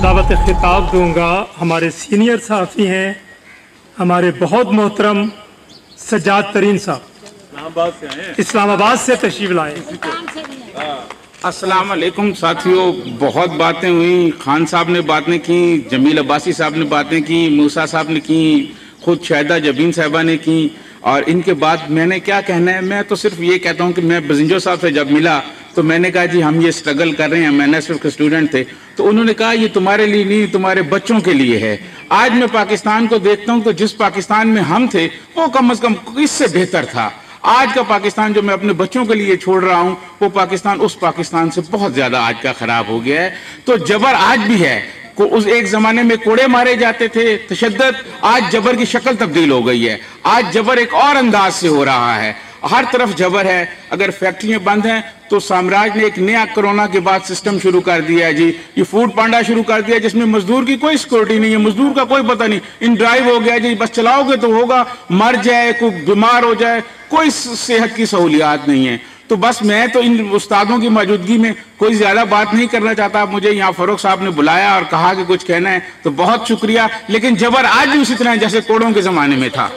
दावत खिताब दूंगा। हमारे सीनियर सहाफ़ी हैं, हमारे बहुत मोहतरम सज्जाद तरीन साहब इस्लामाबाद से तशरीफ लाए। अस्सलाम वालेकुम साथियों, बहुत बातें हुई। खान साहब ने बातें की, जमील अब्बासी साहब ने बातें की, मूसा साहब ने की, खुद शाहिदा जबीन साहिबा ने की, और इनके बाद मैंने क्या कहना है। मैं तो सिर्फ ये कहता हूँ कि मैं बजिंजो साहब से जब मिला तो मैंने कहा जी हम ये स्ट्रगल कर रहे हैं, मैं सिर्फ के स्टूडेंट थे, तो उन्होंने कहा ये तुम्हारे लिए नहीं, तुम्हारे बच्चों के लिए है। आज मैं पाकिस्तान को देखता हूँ तो जिस पाकिस्तान में हम थे वो कम से कम इससे बेहतर था। आज का पाकिस्तान जो मैं अपने बच्चों के लिए छोड़ रहा हूँ वो पाकिस्तान उस पाकिस्तान से बहुत ज्यादा आज का खराब हो गया है। तो जबर आज भी है, उस एक जमाने में कोड़े मारे जाते थे, तशद्दुद, आज जबर की शक्ल तब्दील हो गई है। आज जबर एक और अंदाज से हो रहा है, हर तरफ जबर है। अगर फैक्ट्रियां बंद हैं तो साम्राज्य ने एक नया कोरोना के बाद सिस्टम शुरू कर दिया है जी, ये फूड पांडा शुरू कर दिया जिसमें मजदूर की कोई सिक्योरिटी नहीं है, मजदूर का कोई पता नहीं, इन ड्राइव हो गया जी, बस चलाओगे तो होगा, मर जाए, कोई बीमार हो जाए, कोई सेहत की सहूलियात नहीं है। तो बस मैं तो इन उस्तादों की मौजूदगी में कोई ज्यादा बात नहीं करना चाहता। मुझे यहाँ फारूक साहब ने बुलाया और कहा कि कुछ कहना है तो बहुत शुक्रिया, लेकिन जबर आज भी उसी तरह जैसे कोड़ों के जमाने में था।